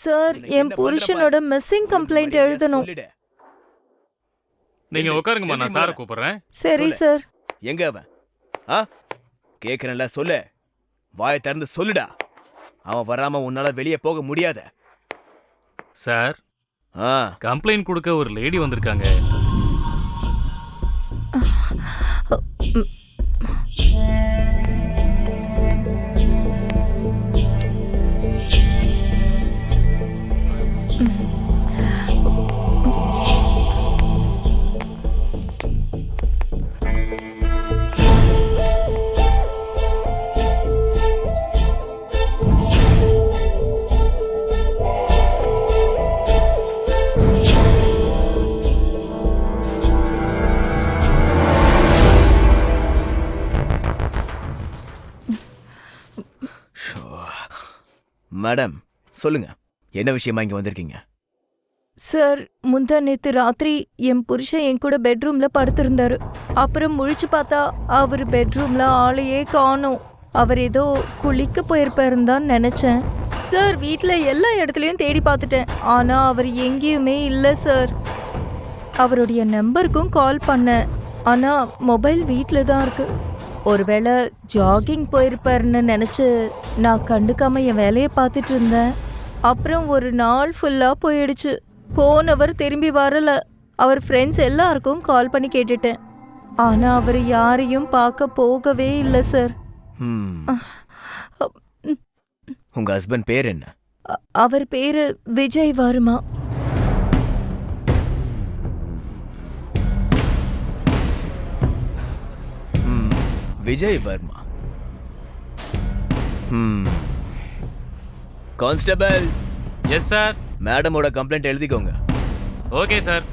Sir, என் புருஷனோட missing complaint எழுதணும். நீங்க உட்காருங்கம்மா, நான் சாரை கூப்பிடுறேன். சரி சார். எங்க அவன்? கேக்குறேன்ல, சொல்லு. வாயை திறந்து சொல்லுடா. அவன் வராம உன்னால வெளியே போக முடியாத. சார், கம்ப்ளைண்ட் கொடுக்க ஒரு லேடி வந்திருக்காங்க. மேடம், சொல்லுங்க, என்ன விஷயமா இங்க வந்திருக்கீங்க? சார், முந்தா நேத்து ராத்திரி என் புருஷன் என் கூட பெட்ரூம்ல படுத்திருந்தாரு. அப்புறம் முழிச்சு பார்த்தா அவர் பெட்ரூம்ல ஆளையே காணோம். அவர் ஏதோ குளிக்க போயிருப்பாருன்னு தான் நினைச்சேன். சார், வீட்ல எல்லா இடத்துலயும் தேடி பார்த்துட்டேன். ஆனா அவர் எங்கேயுமே இல்லை சார். அவருடைய நம்பருக்கும் கால் பண்ணேன். ஆனா மொபைல் வீட்ல தான் இருக்கு. ஒருவேளை ஜாகிங் போயிருப்பாருன்னு நினைச்சு நான் கண்டுக்காம என் வேலையை பார்த்துட்டு இருந்தேன். அப்புறம் ஒரு நாள் ஃபுல்லா போயிடுச்சு. போனவர் திரும்பி வரல. அவர் ஃப்ரெண்ட்ஸ் எல்லாருக்கும் கால் பண்ணி கேட்டுட்டேன். ஆனா அவர் யாரையும் பார்க்க போகவே இல்லை சார். உங்க ஹஸ்பண்ட் பேர் என்ன? அவர் பேரு Vijay Varma. Vijay Varma. Constable. Yes sir. மேடமோட கம்ப்ளைண்ட் எழுதிக்கோங்க. Okay sir.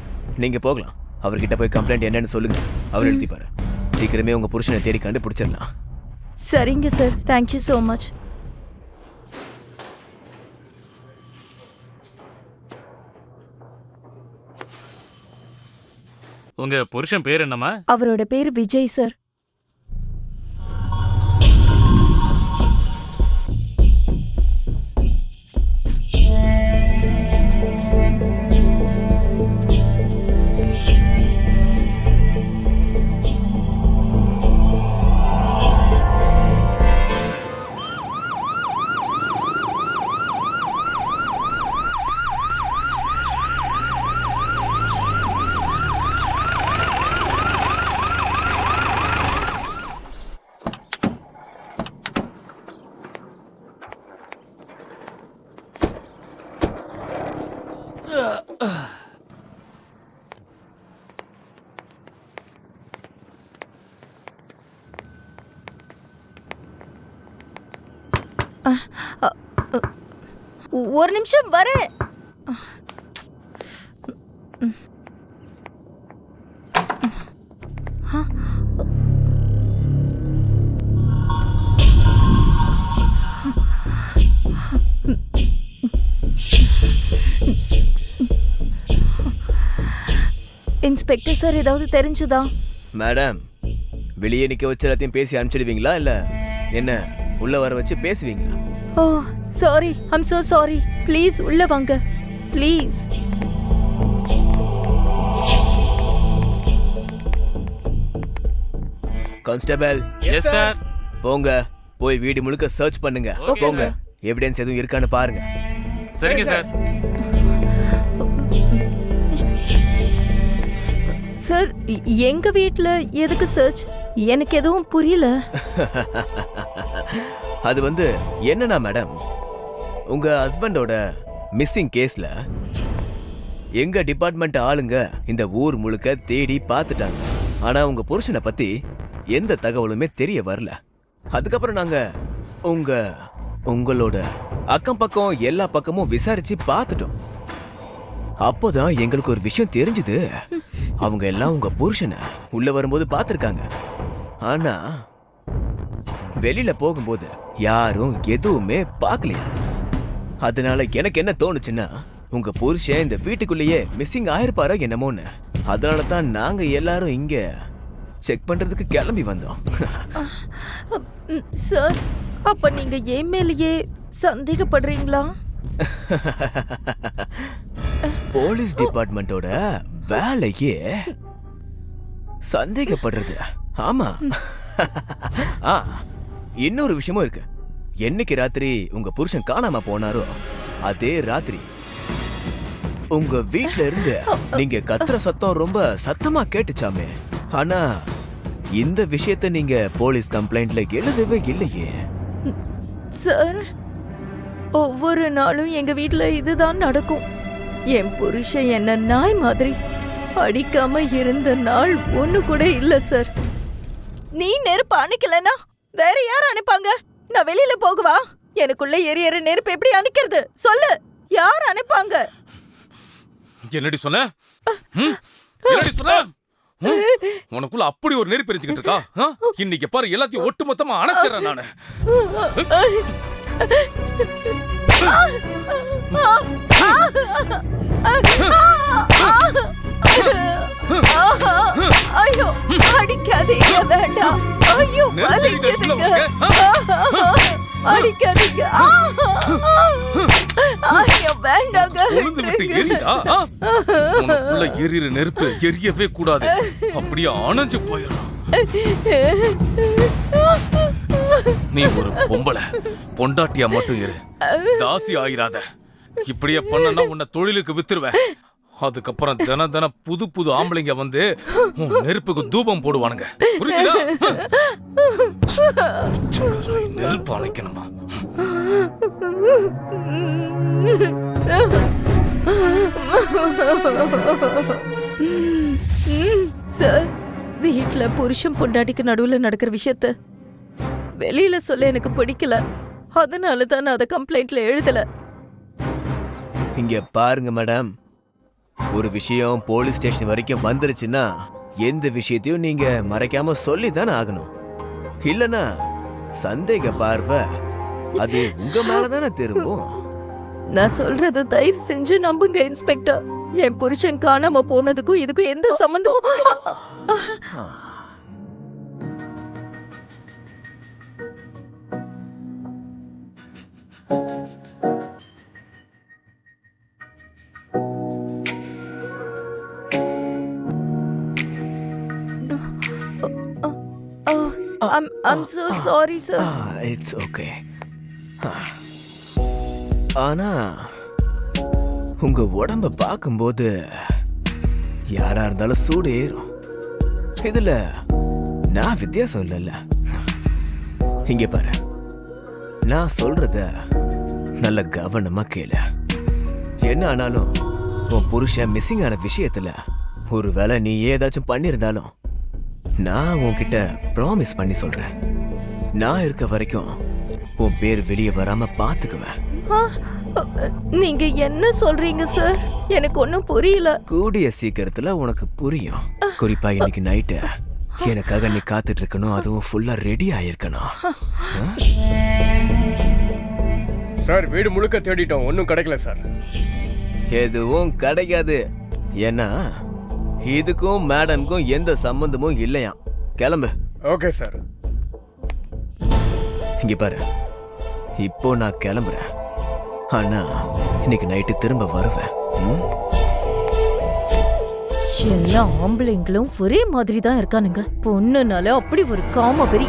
நீங்க போகலாம். அவர்கிட்ட போய் கம்ப்ளைண்ட் என்னன்னு சொல்லுங்க. அவர் எழுதிப்பாரு. சீக்கிரமே உங்க புருஷனை தேடி கண்டுபிடிச்சிடலாம். சரிங்க சார், தேங்க்யூ ஸோ மச். உங்க புருஷன் பேர் என்னம்மா? அவரோட பேர் விஜய் சார். ஒரு நிமிஷம் வரேன். இன்ஸ்பெக்டர் சார், ஏதாவது தெரிஞ்சுதா? மேடம், வெளியே நிக்க வச்சு எல்லாத்தையும் பேசி அனுப்பிச்சிடுவீங்களா இல்ல என்ன உள்ள வர வச்சு பேசுவீங்களா? Oh sorry, I'm so sorry. Please உள்ள வாங்க, ப்ளீஸ். கான்ஸ்டபிள். Yes sir. போங்க, போய் வீடு முழுக்க சர்ச் பண்ணுங்க. போங்க, எவிடன்ஸ் எதுவும் இருக்கான்னு பாருங்க. சரிங்க சார். சார், எங்க வீட்ல எதுக்கு சர்ச்? எனக்கு எதுவும் புரியல. அது என்னன்னா மேடம், உங்க ஹஸ்பண்டோட மிஸ்ஸிங் கேஸ்ல எங்க டிபார்ட்மெண்ட் ஆளுங்க இந்த ஊர் முழுக்க தேடி பார்த்துட்டாங்க. ஆனா உங்க புருஷனை பத்தி எந்த தகவலுமே தெரிய வரல. அதுக்கப்புறம் நாங்க உங்களோட அக்கம் பக்கம் எல்லா பக்கமும் விசாரிச்சு பார்த்துட்டோம். அப்போதான் எங்களுக்கு ஒரு விஷயம் தெரிஞ்சது. அவங்க எல்லாம் உங்க புருஷனை உள்ள வரும்போது பார்த்திருக்காங்க. ஆனா வெளியில போகும்போது யாரும் எதுவுமே பார்க்கலையா. அதனால எனக்கு என்ன தோணுச்சுன்னா, உங்க புருஷன் இந்த வீட்டுக்குள்ளேயே மிஸ்ஸிங் ஆயிருப்பாரோ என்னமோன்னு. அதனால தான் நாங்க எல்லாரும் இங்க செக் பண்றதுக்கு கிளம்பி வந்தோம். சார், அப்ப நீங்க என் மேலேயே சந்தேகப்படுறீங்களா? போலீஸ் டிபார்ட்மெண்டோட வேலையே சந்தேகப்படுறது. ஆமா. ஆ, இன்னொரு விஷயமும் இருக்கு. என்னைக்கு ராத்திரி உங்க புருஷன் காணாம போனாரோ அதே ராத்திரி உங்க வீட்ல இருந்து நீங்க கத்துற சத்தம் ரொம்ப சத்தமா கேட்டுச்சாமே. ஆனா இந்த விஷயத்தை நீங்க போலீஸ் கம்ப்ளைண்ட்ல எழுதவே இல்லையே. சார், ஒவ்வொரு நாளும் எங்க வீட்ல இதுதான் நடக்கும். என் புருஷன் என்ன நாய் மாதிரி அடிக்காம இருந்த நாள் ஒண்ணு கூட இல்ல சார். நீ நெருப்பு அணைக்கலனா வேற யார் அணைப்பாங்க? நான் வெளியில போகுவா? எனக்குள்ள எரியற நெருப்பு எப்படி அணைக்கிறது சொல்லு? யார் அணைப்பாங்க? என்னடி சொன்ன? என்னடி சொன்ன? உனக்குள்ள அப்படி ஒரு நெருப்பு எரிஞ்சுக்கிட்டு இருக்கா? இன்னைக்கு பாரு, எல்லாத்தையும் ஒட்டு மொத்தமா அணைச்சிடறேன் நானு. ஐயோ, அடிக்காதீங்க, வேண்டாம். ஐயோ, வலிக்குதுங்க. அடிக்காதீங்க. ஐயோ, வேண்டாங்க. கொழுந்து விட்டு எரியுதா? உனக்குள்ள எரியிற நெருப்பு எரியவே கூடாது. அப்படியே அணைஞ்சு போயிடும். நீ ஒரு பொம்பளை, பொண்டாட்டியா மட்டும் இரு, தாசி ஆயிராத. இப்படியே பண்ணனா உன்னை தொழிலுக்கு வித்துருவேன். அதுக்கப்புறம் தின புது புது ஆம்பளைங்க வந்து உன் நெருப்புக்கு தூபம் போடுவானுங்க. புரியுதா? நெருப்பு அணைக்கணுமா? சார், வீட்ல புருஷன் பொண்டாட்டிக்கு நடுவுல நடக்கிற விஷயத்த வெளியில சொல்ல எனக்கு பிடிக்கல. அதனால தான் நான் அதை கம்ப்ளைண்ட்ல எழுதல. இங்க பாருங்க மேடம், ஒரு விஷயம் போலீஸ் ஸ்டேஷன் வரைக்கும் வந்துருச்சுன்னா எந்த விஷயத்தையும் நீங்க மறைக்காம சொல்லித்தானே ஆகணும். இல்லனா சந்தேக பார்வை அது உங்க மேலதானே திரும்பும். நான் சொல்றத தயவு செஞ்சு நம்புங்க இன்ஸ்பெக்டர். என் புருஷன் காணாம போனதுக்கும் இதுக்கும் எந்த சம்பந்தம்? I'm so sorry, sir. It's okay. ஆனா உங்க உடம்ப பார்க்கும்போது யாரா இருந்தாலும் சூடு ஏறும். இதுல நான் வித்தியாசம் இல்லைல்ல. இங்க பாரு, நான் சொல்றத நல்ல கவனமா கேளு. என்ன ஆனாலும் உன் புருஷன் மிஸ்ஸிங் ஆன விஷயத்துல ஒருவேளை நீ ஏதாச்சும் பண்ணிருந்தாலும் நான் உன்கிட்ட ப்ராமிஸ் பண்ணி சொல்றேன், நான் இருக்க வரைக்கும் உன் பேர் வெளியே வராம பாத்துக்குவேன். நீங்க என்ன சொல்றீங்க சார்? எனக்கு ஒன்னும் புரியல. கூடிய சீக்கிரத்துல உனக்கு புரியும். குறிப்பா இன்னைக்கு நைட்டு எனக்காக நீ காத்துட்டு இருக்கணும், அதுவும் ஃபுல்லா ரெடி ஆயிருக்கணும். சார், வீடு முழுக்க தேடிட்டோம், ஒன்னும் கிடைக்கல சார். எதுவும் கிடைக்காது. ஏன்னா இதுக்கும் மேடம்க்கும் எந்த சம்பந்தமும் இல்லையா. கிளம்பு. Okay sir. இங்க பாரு, இப்போ நான் கிளம்புறேன். ஆனா இன்னைக்கு நைட்டு திரும்ப வருவேன். எல்லா ஆம்பளைங்களும் ஒரே மாதிரி தான் இருக்கானுங்க. பொண்ணுனால அப்படி ஒரு காம வெறி.